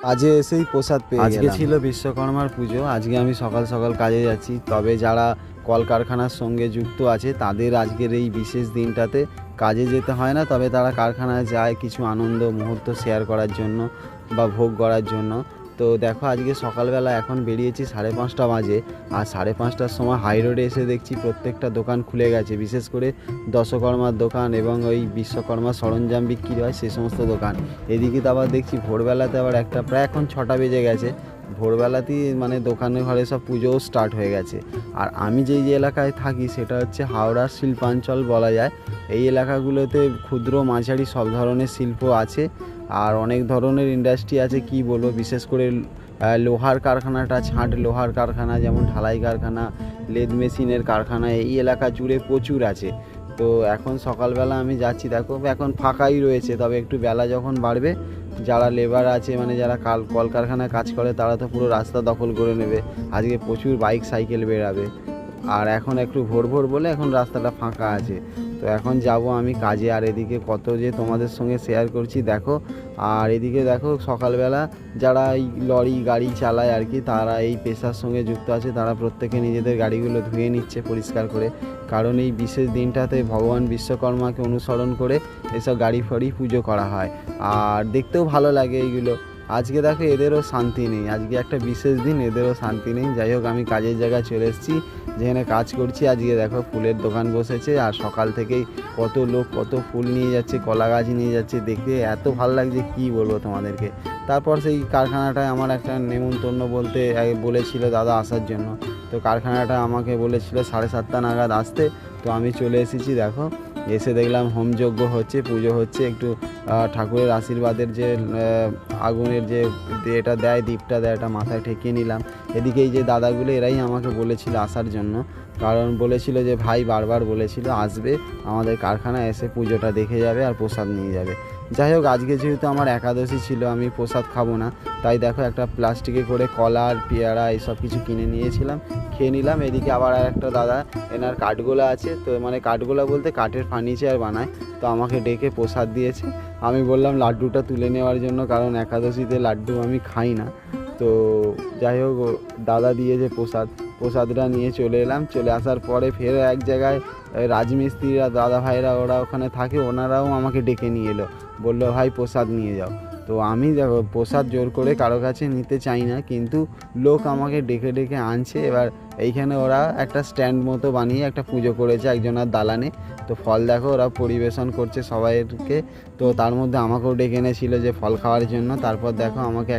কাজে এসেই প্রসাদ পেয়ে আজকে গেলাম। ছিল বিশ্বকর্মার পুজো। আজকে আমি সকাল সকাল কাজে যাচ্ছি, তবে যারা কলকারখানার সঙ্গে যুক্ত আছে তাদের আজকের এই বিশেষ দিনটাতে কাজে যেতে হয় না, তবে তারা কারখানায় যায় কিছু আনন্দ মুহূর্ত শেয়ার করার জন্য বা ভোগ করার জন্য। তো দেখো আজকে সকালবেলা এখন বেরিয়েছি 5:30 বাজে, আর 5:30টার সময় হাই রোডে এসে দেখছি প্রত্যেকটা দোকান খুলে গেছে, বিশেষ করে দশকর্মার দোকান এবং ওই বিশ্বকর্মা সরঞ্জাম বিক্রি হয় সেই সমস্ত দোকান। এদিকে তো আবার দেখছি ভোরবেলাতে আবার একটা প্রায় এখন 6টা বেজে গেছে, ভোরবেলাতেই মানে দোকানে ঘরে সব পুজোও স্টার্ট হয়ে গেছে। আর আমি যেই এলাকায় থাকি সেটা হচ্ছে হাওড়ার শিল্পাঞ্চল বলা যায়। এই এলাকাগুলোতে ক্ষুদ্র মাঝারি সব ধরনের শিল্প আছে, আর অনেক ধরনের ইন্ডাস্ট্রি আছে কি বলবো, বিশেষ করে লোহার কারখানাটা, ছাঁট লোহার কারখানা, যেমন ঢালাই কারখানা, লেদ মেশিনের কারখানা এই এলাকা জুড়ে প্রচুর আছে। তো এখন সকালবেলা আমি যাচ্ছি, দেখো এখন ফাঁকাই রয়েছে, তবে একটু বেলা যখন বাড়বে যারা লেবার আছে মানে যারা কলকারখানায় কাজ করে তারা তো পুরো রাস্তা দখল করে নেবে। আজকে প্রচুর বাইক সাইকেল বেরাবে, আর এখন একটু ভোর ভোর বলে এখন রাস্তাটা ফাঁকা আছে। তো এখন যাব আমি কাজে, আর এদিকে কত যে তোমাদের সঙ্গে শেয়ার করছি দেখো। আর এদিকে দেখো সকালবেলা যারা এই লরি গাড়ি চালায় আর কি, তারা এই পেশার সঙ্গে যুক্ত আছে, তারা প্রত্যেকে নিজেদের গাড়িগুলো ধুয়ে নিচ্ছে পরিষ্কার করে, কারণ এই বিশেষ দিনটাতে ভগবান বিশ্বকর্মাকে অনুসরণ করে এসব গাড়ি ফাড়ি পুজো করা হয়, আর দেখতেও ভালো লাগে এইগুলো। আজকে দেখো এদেরও শান্তি নেই, আজকে একটা বিশেষ দিন, এদেরও শান্তি নেই। যাই হোক আমি কাজের জায়গায় চলে এসেছি, যেখানে কাজ করছি। আজকে দেখো ফুলের দোকান বসেছে, আর সকাল থেকেই কত লোক কত ফুল নিয়ে যাচ্ছে, কলা গাছ নিয়ে যাচ্ছে, দেখতে এত ভালো লাগছে কি বলবো তোমাদেরকে। তারপর সেই কারখানাটায় আমার একটা নেমন্তন্ন বলতে বলেছিল দাদা আসার জন্য, তো কারখানাটা আমাকে বলেছিল 7:30 নাগাদ আসতে। তো আমি চলে এসেছি, দেখো এসে দেখলাম হোমযজ্ঞ হচ্ছে, পুজো হচ্ছে, একটু ঠাকুরের আশীর্বাদের যে আগুনের যে এটা দেয়, দীপটা দেয়, এটা মাথায় ঠেকিয়ে নিলাম। এদিকে এই যে দাদাগুলো এরাই আমাকে বলেছিল আসার জন্য, কারণ বলেছিল যে ভাই বারবার বলেছিল আসবে আমাদের কারখানায়, এসে পুজোটা দেখে যাবে আর প্রসাদ নিয়ে যাবে। যাই হোক আজকে যেহেতু আমার একাদশী ছিল, আমি প্রসাদ খাবো না, তাই দেখো একটা প্লাস্টিকে করে কলা আর পেয়ারা এইসব কিছু কিনে নিয়েছিলাম, খেয়ে নিলাম। এদিকে আবার আর একটা দাদা, এনার কাঠগোলা আছে, তো মানে কাঠগোলা বলতে কাঠের ফার্নিচার বানায়, তো আমাকে ডেকে প্রসাদ দিয়েছে। আমি বললাম লাড্ডুটা তুলে নেওয়ার জন্য, কারণ একাদশীতে লাড্ডু আমি খাই না। তো যাই হোক দাদা দিয়েছে প্রসাদটা নিয়ে চলে এলাম। চলে আসার পরে ফের এক জায়গায় রাজমিস্ত্রিরা দাদা ভাইরা ওরা ওখানে থাকে, ওনারাও আমাকে ডেকে নিয়ে এলো, বললো ভাই প্রসাদ নিয়ে যাও। তো আমি দেখো প্রসাদ জোর করে কারো কাছে নিতে চাই না, কিন্তু লোক আমাকে ডেকে ডেকে আনছে। এবার এইখানে ওরা একটা স্ট্যান্ড মতো বানিয়ে একটা পুজো করেছে একজনের দালানে, তো ফল দেখো ওরা পরিবেশন করছে সবাইকে। তো তার মধ্যে আমাকেও ডেকে এনেছিল যে ফল খাওয়ার জন্য। তারপর দেখো আমাকে